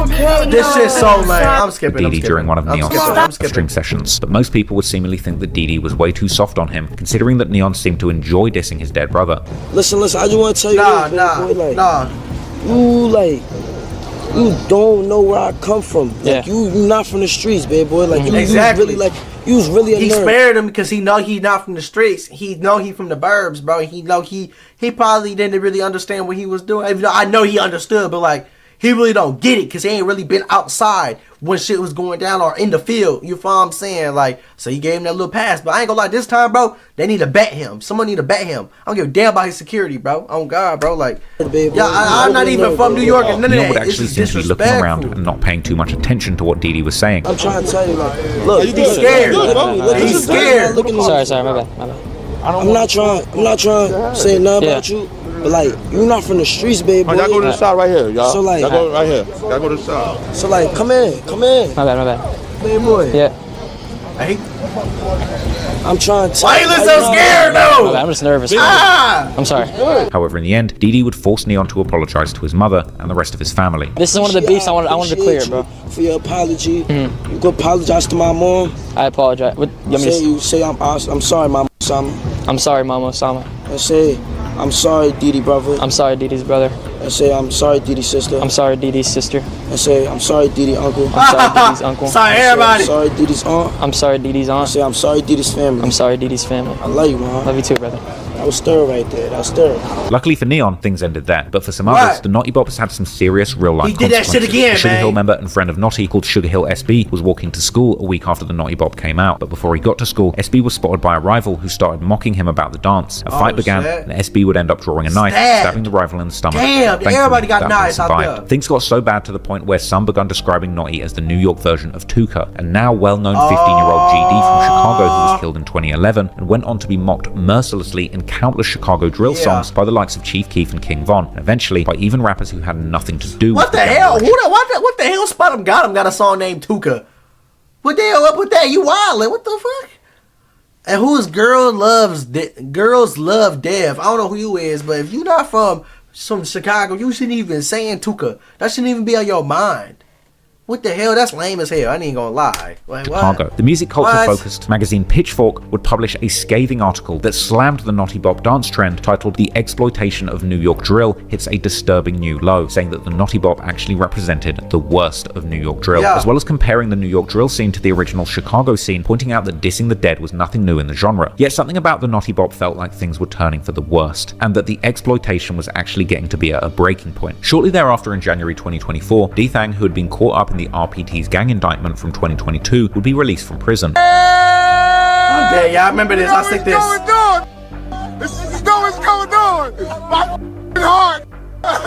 Speaker 15: Okay.
Speaker 2: This shit's so lame. I'm skipping.
Speaker 1: Didi during one of Neon's stream sessions, but most people would seemingly think that Didi was way too soft on him, considering that Neon seemed to enjoy dissing his dead brother.
Speaker 16: Listen, I just want to tell you you don't know where I come from. Like, you not from the streets, baby boy. Like,
Speaker 2: exactly.
Speaker 16: You was really a nerd.
Speaker 2: He spared him because he know he not from the streets. He know he from the burbs, bro. He know he probably didn't really understand what he was doing. Even though I know he understood, but like, he really don't get it because he ain't really been outside when shit was going down or in the field. You feel what I'm saying? Like, so he gave him that little pass. But I ain't gonna lie, this time, bro, they need to bet him. Someone need to bet him. I don't give a damn about his security, bro. Oh God, bro. Like, I'm not even from New York and none of
Speaker 1: Neon
Speaker 2: that.
Speaker 1: would actually seem to be looking around and not paying too much attention to what Didi was saying.
Speaker 16: I'm trying to tell you, like, look,
Speaker 2: he's scared. He's scared.
Speaker 14: Sorry, my bad.
Speaker 16: I'm not trying to say nothing about you. But like, you not from the streets, baby boy.
Speaker 17: Y'all go to the side right here, y'all.
Speaker 16: So like,
Speaker 17: y'all go right here. Y'all go to the side.
Speaker 16: So like, come in.
Speaker 14: My bad.
Speaker 16: Baby boy.
Speaker 14: Yeah.
Speaker 16: I'm trying to.
Speaker 2: Why you look so scared, though?
Speaker 14: I'm just nervous. I'm sorry.
Speaker 1: However, in the end, Didi would force Neon to apologize to his mother and the rest of his family.
Speaker 14: This is one of the beefs I wanted to clear, bro.
Speaker 16: For your apology, you go apologize to my mom.
Speaker 14: I apologize.
Speaker 16: You say I'm sorry, Mama Osama.
Speaker 14: I'm sorry, Mama Osama.
Speaker 16: I say I'm sorry, Didi brother.
Speaker 14: I'm sorry, Didi's brother.
Speaker 16: I say I'm sorry, Didi's sister.
Speaker 14: I'm sorry, Didi's sister.
Speaker 16: I say I'm sorry, Didi uncle.
Speaker 14: I'm sorry, Didi's uncle.
Speaker 2: Sorry, everybody.
Speaker 16: I'm sorry, Didi's aunt.
Speaker 14: I'm sorry, Didi's aunt.
Speaker 16: I say I'm sorry, Didi's family.
Speaker 14: I'm sorry, Didi's family.
Speaker 16: I love you, man.
Speaker 14: Love you too, brother.
Speaker 16: That was stir right there. That was stir.
Speaker 1: Luckily for Neon, things ended there. But for some others, the Notti Bop has had some serious real-life
Speaker 2: consequences. He did that shit again,
Speaker 1: a Sugar
Speaker 2: man.
Speaker 1: Hill member and friend of Notti called Sugar Hill SB was walking to school a week after the Notti Bop came out. But before he got to school, SB was spotted by a rival who started mocking him about the dance. A fight began, and SB would end up drawing a knife, stabbing the rival in the stomach.
Speaker 2: Damn, everybody got knives out there.
Speaker 1: Things got so bad to the point where some begun describing Notti as the New York version of Tuka, a now well-known 15-year-old GD from Chicago who was killed in 2011 and went on to be mocked mercilessly in countless Chicago drill songs by the likes of Chief Keef and King Von, and eventually by even rappers who had nothing to do
Speaker 2: with
Speaker 1: the
Speaker 2: hell? What the hell? Spot him got a song named Tuka. What the hell up with that? You wildin'? What the fuck? And who is Girls Love Dev? I don't know who you is, but if you not from Chicago, you shouldn't even saying Tuka. That shouldn't even be on your mind. What the hell? That's lame as hell. I ain't gonna lie. Like, what?
Speaker 1: Chicago. The music culture-focused magazine Pitchfork would publish a scathing article that slammed the Notti Bop dance trend titled "The Exploitation of New York Drill Hits a Disturbing New Low," saying that the Notti Bop actually represented the worst of New York drill, as well as comparing the New York drill scene to the original Chicago scene, pointing out that dissing the dead was nothing new in the genre. Yet something about the Notti Bop felt like things were turning for the worst, and that the exploitation was actually getting to be at a breaking point. Shortly thereafter, in January 2024, D-Thang, who had been caught up in the RPT's gang indictment from 2022, would be released from prison.
Speaker 2: Okay, yeah, I remember this. I think this.
Speaker 5: This is what's going on. My heart.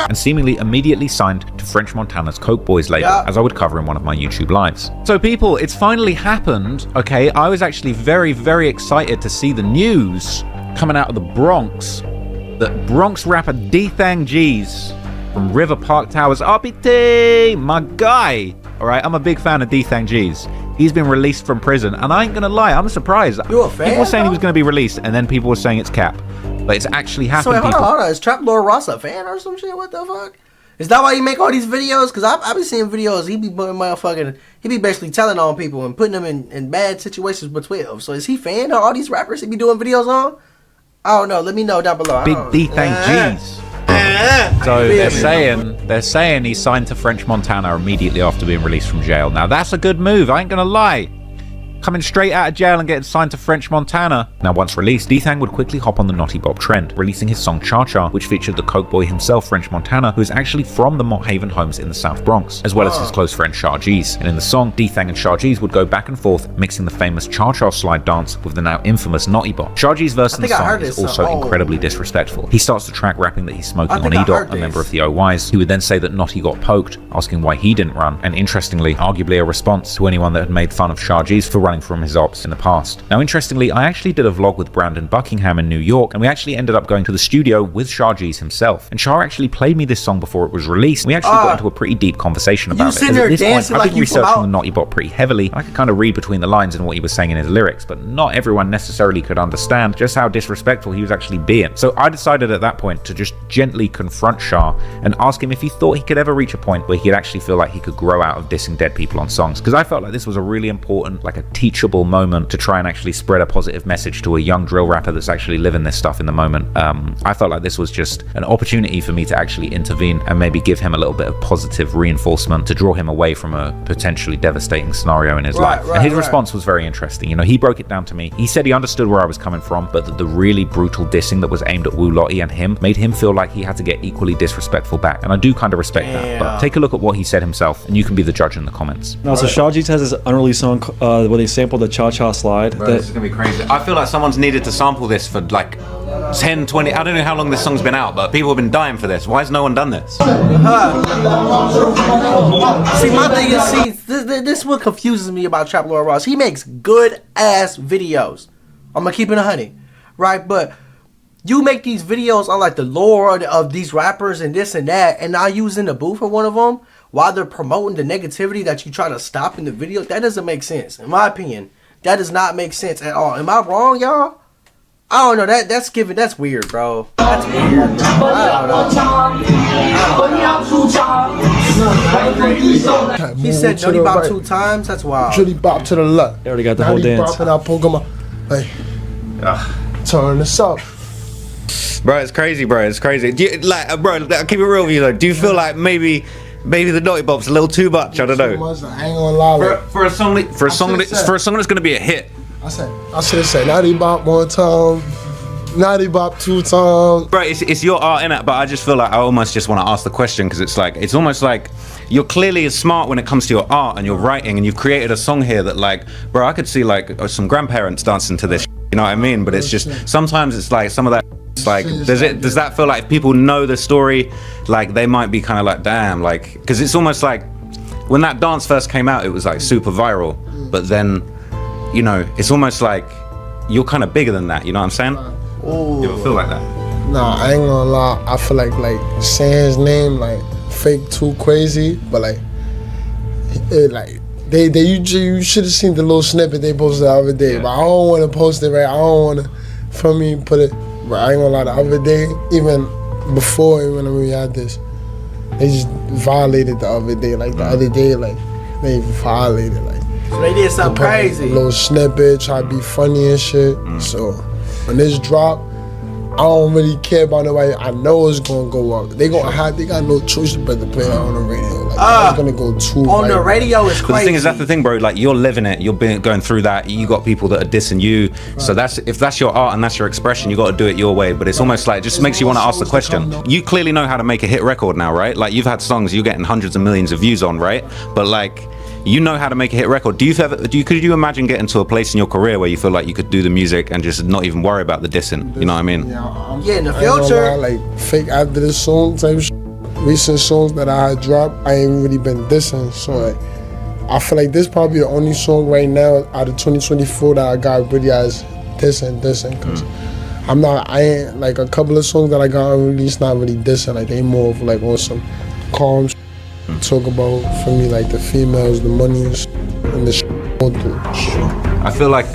Speaker 1: And seemingly immediately signed to French Montana's Coke Boys label, as I would cover in one of my YouTube lives. So people, it's finally happened, okay? I was actually very, very excited to see the news coming out of the Bronx that Bronx rapper D-Thang G's from River Park Towers, RPT, my guy. All right, I'm a big fan of D-Thang G's. He's been released from prison, and I ain't gonna lie, I'm surprised.
Speaker 2: You a fan?
Speaker 1: People were saying he was gonna be released, and then people were saying it's cap. But it's actually happened,
Speaker 2: So wait, hold on. Is Trap Lord Ross a fan or some shit? What the fuck? Is that why you make all these videos? Because I've been seeing videos. He be basically telling on people and putting them in bad situations with 12. So is he fan of all these rappers he be doing videos on? I don't know. Let me know down below.
Speaker 1: Big D-Thang G's. So they're saying he signed to French Montana immediately after being released from jail. Now that's a good move, I ain't gonna lie. coming straight out of jail and getting signed to French Montana. Now once released, D-Thang would quickly hop on the Notti Bop trend, releasing his song Cha Cha, which featured the coke boy himself, French Montana, who is actually from the Mott Haven homes in the South Bronx, as well as his close friend Shah G's. And in the song, D-Thang and Shah G's would go back and forth, mixing the famous Cha Cha slide dance with the now infamous Notti Bop. Shah G's verse in the song is also incredibly disrespectful. He starts the track rapping that he's smoking on E-Dot, a member of the OYs. He would then say that Notti got poked, asking why he didn't run, and interestingly, arguably a response to anyone that had made fun of Shah G's for running from his ops in the past. Now interestingly, I actually did a vlog with Brandon Buckingham in New York, and we actually ended up going to the studio with Shah G's himself. And Shah actually played me this song before it was released. We actually got into a pretty deep conversation about it. At this point, I've been researching the Notti Bop pretty heavily. I could kind of read between the lines in what he was saying in his lyrics, but not everyone necessarily could understand just how disrespectful he was actually being. So I decided at that point to just gently confront Shah and ask him if he thought he could ever reach a point where he could actually feel like he could grow out of dissing dead people on songs. Because I felt like this was a really important, like a teachable moment to try and actually spread a positive message to a young drill rapper that's actually living this stuff in the moment. I felt like this was just an opportunity for me to actually intervene and maybe give him a little bit of positive reinforcement to draw him away from a potentially devastating scenario in his life. And his response was very interesting. You know, he broke it down to me. He said he understood where I was coming from, but that the really brutal dissing that was aimed at Wu Lottie and him made him feel like he had to get equally disrespectful back. And I do kind of respect that. But take a look at what he said himself, and you can be the judge in the comments.
Speaker 18: No, so Shah G's has this unreleased song where they sampled the Cha Cha slide.
Speaker 1: Bro, this is gonna be crazy. I feel like someone's needed to sample this for like 10, 20, I don't know how long this song's been out, but people have been dying for this. Why has no one done this?
Speaker 2: See, my thing is, this is what confuses me about Trap Lord Ross. He makes good ass videos. I'm gonna keep it 100, right? But you make these videos on like the lore of these rappers and this and that, and now using the booth for one of them while they're promoting the negativity that you try to stop in the video. That doesn't make sense, in my opinion. That does not make sense at all. Am I wrong, y'all? I don't know. That's weird, bro. That's weird. He said Notti Bop 2 times. That's wild.
Speaker 5: Notti Bop to the left.
Speaker 18: They already got the whole dance.
Speaker 5: Bop and I poke him up. Hey, turn this up.
Speaker 1: Bro, it's crazy, bro. It's crazy. Do you, like, bro, I'll keep it real with you, though. Do you feel like maybe the Notti Bop's a little too much? I don't know.
Speaker 5: I ain't gonna lie.
Speaker 1: For a song that's gonna be a hit.
Speaker 5: I should have said Notti Bop 1 time, Notti Bop 2 times.
Speaker 1: Bro, it's your art, innit? But I just feel like I almost just want to ask the question, because it's almost like you're clearly as smart when it comes to your art and your writing, and you've created a song here that, like, bro, I could see like some grandparents dancing to this. You know what I mean? But it's just sometimes it's like some of that. It's like, does that feel like if people know the story, like they might be kind of like, damn, like, because it's almost like when that dance first came out, it was like super viral, but then, you know, it's almost like you're kind of bigger than that. You know what I'm saying?
Speaker 5: Ooh.
Speaker 1: You ever feel like that?
Speaker 5: Nah, I ain't gonna lie. I feel like saying his name like fake too crazy, but like it like you should have seen the little snippet they posted the other day. Yeah. But I don't want to post it, right? I don't want to, for me, put it. But I ain't gonna lie. The other day, even before when we had this, they just violated the other day. Like the other day, like they violated like.
Speaker 2: So they did something crazy.
Speaker 5: A little snippet, try to be funny and shit. So when this drop, I don't really care about nobody. I know it's gonna go up. They got no choice but to play it on the radio. Like, it's gonna go too
Speaker 2: on the radio is crazy.
Speaker 1: But the thing is, that's the thing, bro. Like, you're living it. You're going through that. You got people that are dissing you. Right. So if that's your art and that's your expression, you got to do it your way. But it's almost like, it just makes you want to ask the question. You clearly know how to make a hit record now, right? Like, you've had songs you're getting hundreds of millions of views on, right? But like, you know how to make a hit record. Could you imagine getting to a place in your career where you feel like you could do the music and just not even worry about the dissing? You know what I mean?
Speaker 2: Yeah, in the future.
Speaker 5: Like, fake after this song type shit. Recent songs that I had dropped, I ain't really been dissing. So like, I feel like this probably the only song right now out of 2024 that I got really as dissing. Cause I ain't like a couple of songs that I got unreleased, not really dissing. Like, they more of like on some calm shit. Talk about, for me, like the females, the money and the shit.
Speaker 1: I feel like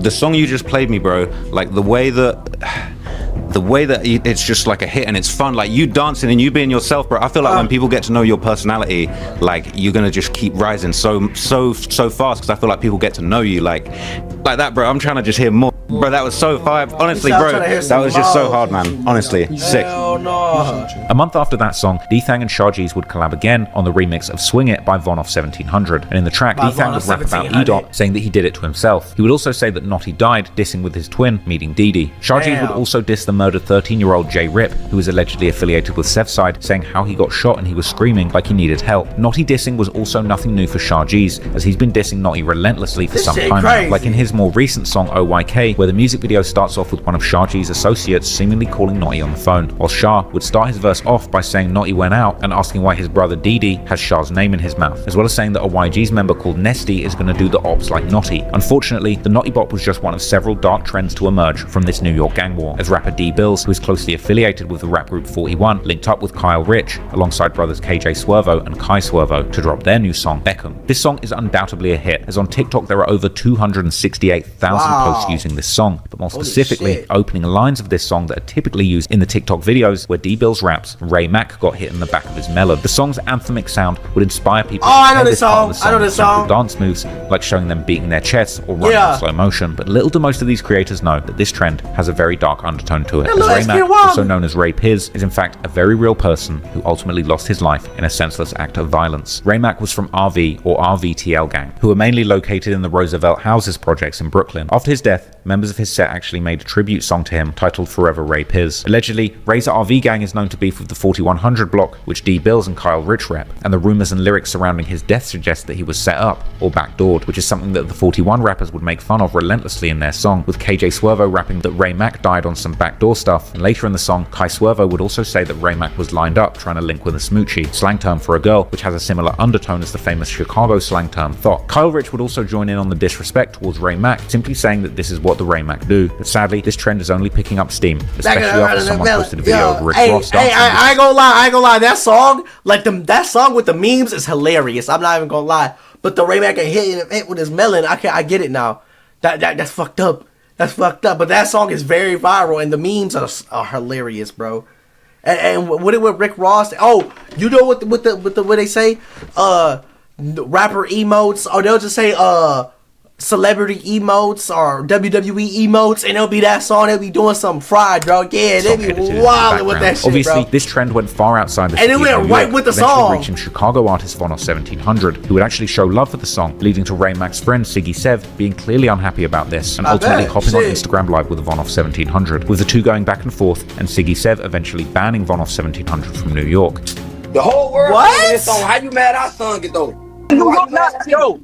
Speaker 1: the song you just played me, bro, like the way that it's just like a hit and it's fun, like you dancing and you being yourself, bro. I feel like when people get to know your personality, like you're gonna just keep rising so fast, because I feel like people get to know you like that, bro. I'm trying to just hear more. Bro, that was so hard. Honestly,
Speaker 2: I'm
Speaker 1: bro,
Speaker 2: trying to hear
Speaker 1: that
Speaker 2: some
Speaker 1: was just so
Speaker 2: mouths.
Speaker 1: hard, man. Honestly, sick.
Speaker 2: Hell no.
Speaker 1: A month after that song, D-Thang and Shahjeez would collab again on the remix of Swing It by Von Off 1700. And in the track,
Speaker 2: By
Speaker 1: D-Thang
Speaker 2: Von
Speaker 1: would
Speaker 2: Off
Speaker 1: rap about
Speaker 2: 1700.
Speaker 1: E-Dot, saying that he did it to himself. He would also say that Notti died, dissing with his twin, meeting Didi. Shahjeez would
Speaker 2: Damn.
Speaker 1: also diss the murdered 13-year-old J Rip, who was allegedly affiliated with Side, saying how he got shot and he was screaming like he needed help. Notti dissing was also nothing new for Shahjeez, as he's been dissing Notti relentlessly for
Speaker 2: This
Speaker 1: some
Speaker 2: shit
Speaker 1: time now.
Speaker 2: crazy.
Speaker 1: Like in his more recent song OYK, where the music video starts off with one of Shahjeez's associates seemingly calling Notti on the phone, while Shah would start his verse off by saying Notti went out and asking why his brother Didi has Shah's name in his mouth, as well as saying that a YG's member called Nesty is going to do the ops like Notti. Unfortunately, the Notti Bop was just one of several dark trends to emerge from this New York gang war, as rapper D Bills, who is closely affiliated with the rap group 41, linked up with Kyle Rich, alongside brothers KJ Swervo and Kai Swervo, to drop their new song, Beckham. This song is undoubtedly a hit, as on TikTok there are over 268,000 posts using this song, but more specifically, opening lines of this song that are typically used in the TikTok videos where D-Bills raps, Ray Mack got hit in the back of his melon. The song's anthemic sound would inspire people to
Speaker 2: I know
Speaker 1: play
Speaker 2: this
Speaker 1: part of
Speaker 2: song. I know
Speaker 1: with
Speaker 2: this
Speaker 1: simple
Speaker 2: song.
Speaker 1: dance moves, like showing them beating their chests or running in slow motion, but little do most of these creators know that this trend has a very dark undertone to it, as Ray Mack, also known as Ray Piz, is in fact a very real person who ultimately lost his life in a senseless act of violence. Ray Mack was from RV or RVTL gang, who were mainly located in the Roosevelt Houses projects in Brooklyn. After his death, members of his set actually made a tribute song to him titled Forever Ray Piz. Allegedly, Ray's RV gang is known to beef with the 4100 block, which D Bills and Kyle Rich rep, and the rumors and lyrics surrounding his death suggest that he was set up or backdoored, which is something that the 41 rappers would make fun of relentlessly in their song, with KJ Swervo rapping that Ray Mack died on some backdoor stuff, and later in the song, Kai Swervo would also say that Ray Mack was lined up trying to link with a smoochie, slang term for a girl, which has a similar undertone as the famous Chicago slang term thought. Kyle Rich would also join in on the disrespect towards Ray Mack, simply saying that this is what the Ray Mack do, but sadly, this trend is only picking up steam, especially after someone posted a video of Rick Ross dancing.
Speaker 2: I ain't gonna lie, that song, like that song with the memes is hilarious. I'm not even gonna lie. But the Ray Mack hit with his melon, I get it now. That's fucked up. That's fucked up. But that song is very viral, and the memes are hilarious, bro. And what it with Rick Ross? Oh, you know what they say? Rapper emotes, or they'll just say celebrity emotes or WWE emotes, and it'll be that song. They'll be doing something fried, bro. Yeah, they be wilding with that shit,
Speaker 1: Obviously,
Speaker 2: bro.
Speaker 1: this trend went far outside the
Speaker 2: And it
Speaker 1: city
Speaker 2: went
Speaker 1: of New
Speaker 2: right
Speaker 1: York,
Speaker 2: with the
Speaker 1: eventually
Speaker 2: song.
Speaker 1: reaching Chicago artist Von Off 1700, who would actually show love for the song, leading to Ray Mack's friend Siggy Sev being clearly unhappy about this, and ultimately hopping on Instagram Live with Von Off 1700, with the two going back and forth, and Siggy Sev eventually banning Von Off 1700 from New York.
Speaker 19: The whole world
Speaker 2: What?
Speaker 19: singing this song. How you mad our son get though?
Speaker 13: New York not, yo.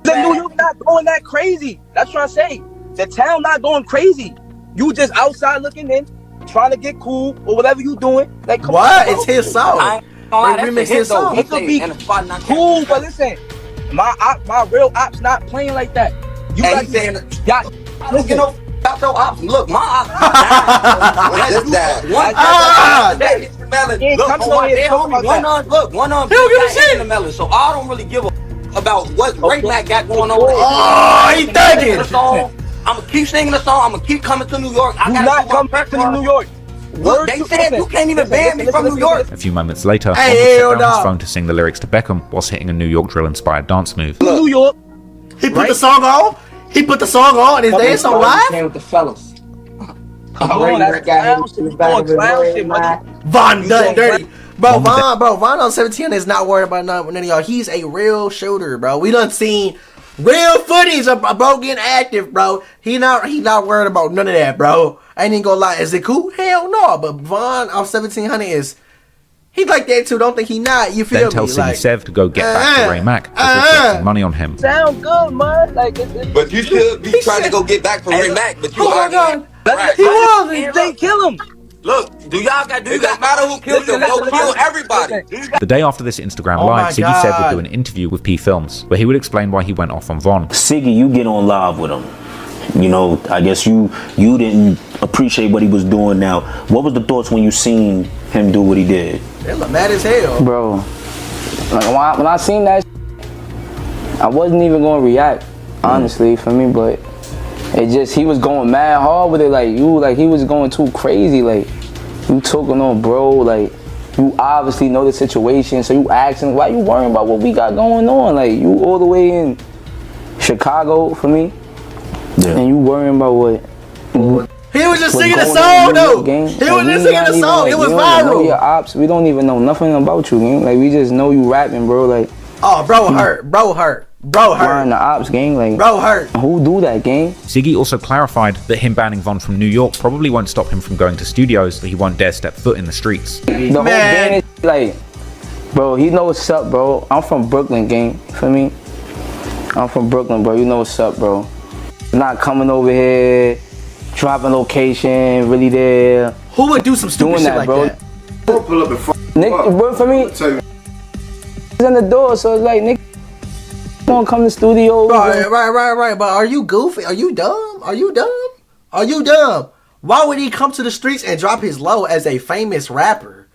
Speaker 13: The New York not going that crazy. That's what I say. The town not going crazy. You just outside looking in, trying to get cool or whatever you doing. Like, come
Speaker 2: What?
Speaker 13: on,
Speaker 2: It's his song.
Speaker 19: I ain't gonna lie,
Speaker 2: They
Speaker 19: that's
Speaker 2: remix
Speaker 19: a hit
Speaker 2: his
Speaker 19: though.
Speaker 2: song.
Speaker 13: It could be
Speaker 19: And the spot not
Speaker 13: cool, but listen, my real ops not playing like that. You
Speaker 19: And
Speaker 13: got
Speaker 19: he saying,
Speaker 13: got,
Speaker 19: I don't get no about your ops. Look, my ops. One of them in the melon. So I don't really give a about what Ray Mack got going on.
Speaker 2: Oh, he thugging.
Speaker 19: I'm gonna keep singing the song. I'm gonna keep coming to New York. I
Speaker 13: not come back to New York.
Speaker 19: Look, they said you can't even ban me from New York.
Speaker 1: A few moments later, Von
Speaker 2: Hey,
Speaker 1: would set
Speaker 2: hold
Speaker 1: down his
Speaker 2: up.
Speaker 1: phone to sing the lyrics to Beckham whilst hitting a New York drill-inspired dance move.
Speaker 13: New York.
Speaker 2: He put the song on. He put the song on. And they so live.
Speaker 19: With the fellas.
Speaker 13: Come on, that's clown shit. We doing clown shit, buddy.
Speaker 2: Von done dirty. Bro, Von on 17 is not worried about none of y'all. He's a real shooter, bro. We done seen real footage of bro getting active, bro. He not worried about none of that, bro. I ain't even gonna lie. Is it cool? Hell no. But Von on 1700 is, he like that too. Don't think he not. You feel
Speaker 1: Then
Speaker 2: me?
Speaker 1: tells Siggy
Speaker 2: Like,
Speaker 1: Sev to go get back to Ray Mack, as reflecting money on him.
Speaker 13: Sound good, man. Like,
Speaker 19: But you should be trying to go get back from Ray Mack. But you
Speaker 2: oh my
Speaker 19: arguing.
Speaker 2: God.
Speaker 19: Right.
Speaker 2: He was.
Speaker 13: They kill him.
Speaker 19: Look, do you guys matter who kills you? Go kill everybody.
Speaker 1: The day after this Instagram
Speaker 2: Oh my
Speaker 1: Live, Siggy Sev would
Speaker 2: God.
Speaker 1: do an interview with P Films, where he would explain why he went off on Von.
Speaker 3: Siggy, you get on live with him. You know, I guess you didn't appreciate what he was doing. Now, what was the thoughts when you seen him do what he did?
Speaker 2: They look mad as hell.
Speaker 20: Bro, like when I seen that, I wasn't even gonna react, honestly, for me, but it just, he was going mad hard with it, like he was going too crazy, like, you talking on bro, like, you obviously know the situation, so you asking, why you worrying about what we got going on? Like, you all the way in Chicago for me, and you worrying about what
Speaker 2: He was just singing the song though. He was just singing the song. It was viral.
Speaker 20: Your ops, we don't even know nothing about you, gang. Like we just know you rapping, bro. Like,
Speaker 2: oh, bro hurt. Bro hurt.
Speaker 20: We're in the ops, gang. Like,
Speaker 2: bro hurt.
Speaker 20: Who do that, gang?
Speaker 1: Ziggy also clarified that him banning Von from New York probably won't stop him from going to studios, but he won't dare step foot in the streets.
Speaker 20: The whole ban is like, bro, he know what's up, bro. I'm from Brooklyn, gang. For me, I'm from Brooklyn, bro. You know what's up, bro. Not coming over here. Dropping location, really there.
Speaker 2: Who would do some stupid shit like
Speaker 20: bro?
Speaker 2: that?
Speaker 5: Pull up and
Speaker 20: Nick, bro, for me, he's in the door, so it's like, Nick, don't come to the studio.
Speaker 2: Right. But are you goofy? Are you dumb? Are you dumb? Why would he come to the streets and drop his low as a famous rapper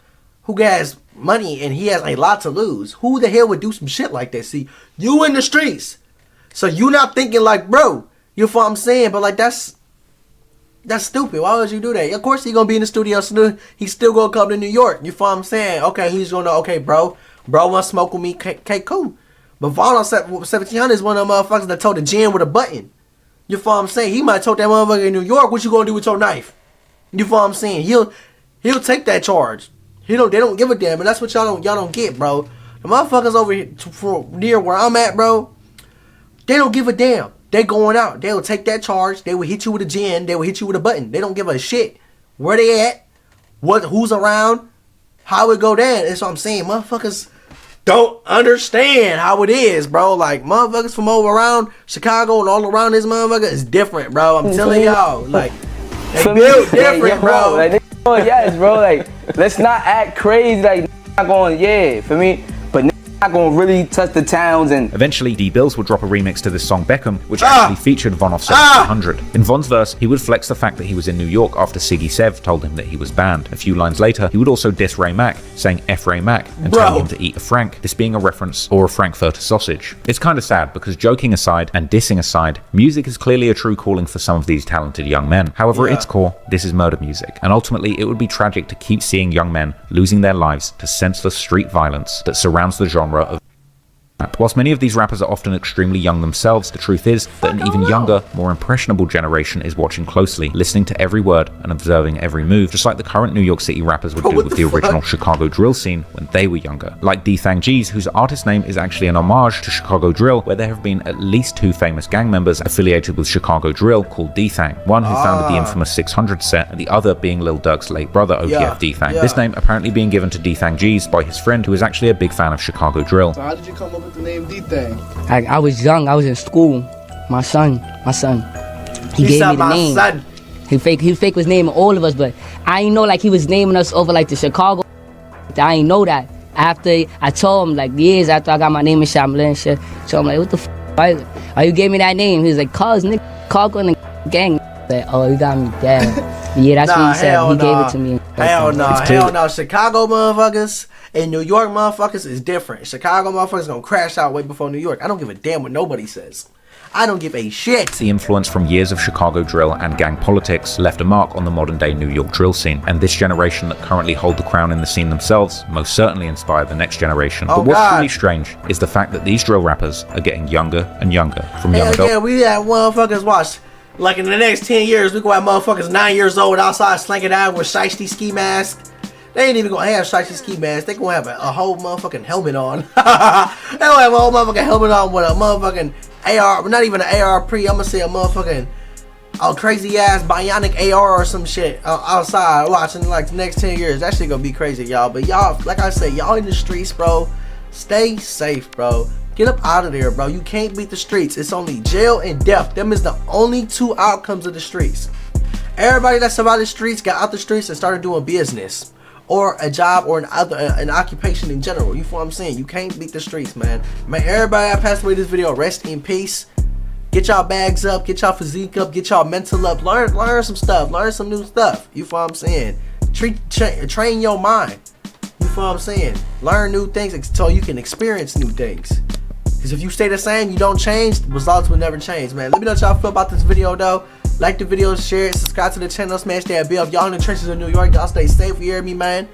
Speaker 2: who has money and he has a lot to lose? Who the hell would do some shit like that? See, you in the streets, so you not thinking like, bro, you feel what I'm saying? But like, that's stupid. Why would you do that? Of course he's gonna be in the studio soon. He's still gonna come to New York. You feel what I'm saying? Okay, he's gonna, okay, bro wanna smoke with me, okay, cool. But Vaughn on 1700 is one of them motherfuckers that told the gin with a button. You feel what I'm saying? He might have told that motherfucker in New York, what you gonna do with your knife? You feel what I'm saying? He'll take that charge. They don't give a damn, and that's what y'all don't get, bro. The motherfuckers over here near where I'm at, bro, they don't give a damn. They going out. They will take that charge. They will hit you with a gin. They will hit you with a button. They don't give a shit where they at, who's around, how it go down. That's what I'm saying. Motherfuckers don't understand how it is, bro. Like, motherfuckers from over around Chicago and all around this motherfucker is different, bro. I'm telling y'all. Like, they built different, bro.
Speaker 20: Like, yes, bro. Like, let's not act crazy. Like, not going, for me. But not gonna really touch the towns. And
Speaker 1: eventually D-Bills would drop a remix to this song Beckham, which actually featured Von off 1700. In Von's verse, he would flex the fact that he was in New York after Siggy Sev told him that he was banned. A few lines later, he would also diss Ray Mack, saying F Ray Mack and telling him to eat a Frank, this being a reference or a Frankfurter sausage. It's kind of sad because, joking aside and dissing aside, music is clearly a true calling for some of these talented young men. However, at its core, this is murder music, and ultimately it would be tragic to keep seeing young men losing their lives to senseless street violence that surrounds the genre of rap. Whilst many of these rappers are often extremely young themselves, the truth is that an even younger, more impressionable generation is watching closely, listening to every word and observing every move, just like the current New York City rappers would do with the original Chicago drill scene when they were younger. Like D-Thang G's, whose artist name is actually an homage to Chicago drill, where there have been at least 2 famous gang members affiliated with Chicago drill called D-Thang, one who founded the infamous 600 set and the other being Lil Durk's late brother OTF D-Thang. This name apparently being given to D-Thang G's by his friend who is actually a big fan of Chicago drill.
Speaker 11: So how did you come up with the name D-Thang?
Speaker 21: I was young. I was in school. My son. He gave me the name.
Speaker 2: Son.
Speaker 21: He fake was naming all of us, but I ain't know like he was naming us over like the Chicago. I ain't know that. After I told him, like years after I got my name in Shamlin and shit, so I'm like, what the f? Why you gave me that name? He was like, cause nigga, Chicago and the gang. Like, oh, you got me damn. Yeah, that's what he said. He gave it to me.
Speaker 2: Hell no. Chicago motherfuckers and New York motherfuckers is different. Chicago motherfuckers gonna crash out way before New York. I don't give a damn what nobody says. I don't give a shit.
Speaker 1: The influence from years of Chicago drill and gang politics left a mark on the modern day New York drill scene, and this generation that currently hold the crown in the scene themselves most certainly inspired the next generation. But what's really strange is the fact that these drill rappers are getting younger and younger from young adults.
Speaker 2: Yeah, we have motherfuckers watch. Like in the next 10 years, we gonna have motherfuckers 9 years old outside slanking out with shiesty ski masks. They ain't even gonna have shiesty ski masks. They gonna have a whole motherfucking helmet on. They gonna have a whole motherfucking helmet on with a motherfucking AR, not even an AR pre. I'm gonna say a motherfucking crazy ass bionic AR or some shit outside watching like the next 10 years. That shit gonna be crazy, y'all. But y'all, like I said, y'all in the streets, bro. Stay safe, bro. Get up out of there, bro. You can't beat the streets. It's only jail and death. Them is the only 2 outcomes of the streets. Everybody that survived the streets got out the streets and started doing business or a job or an occupation in general. You feel what I'm saying? You can't beat the streets, man. Man, everybody that passed away this video, rest in peace. Get y'all bags up, get y'all physique up, get y'all mental up. Learn some stuff. Learn some new stuff. You feel what I'm saying? Train your mind. You feel what I'm saying? Learn new things so you can experience new things. Because if you stay the same, you don't change, the results will never change, man. Let me know what y'all feel about this video, though. Like the video, share it, subscribe to the channel, smash that bell. If y'all in the trenches of New York, y'all stay safe. You hear me, man?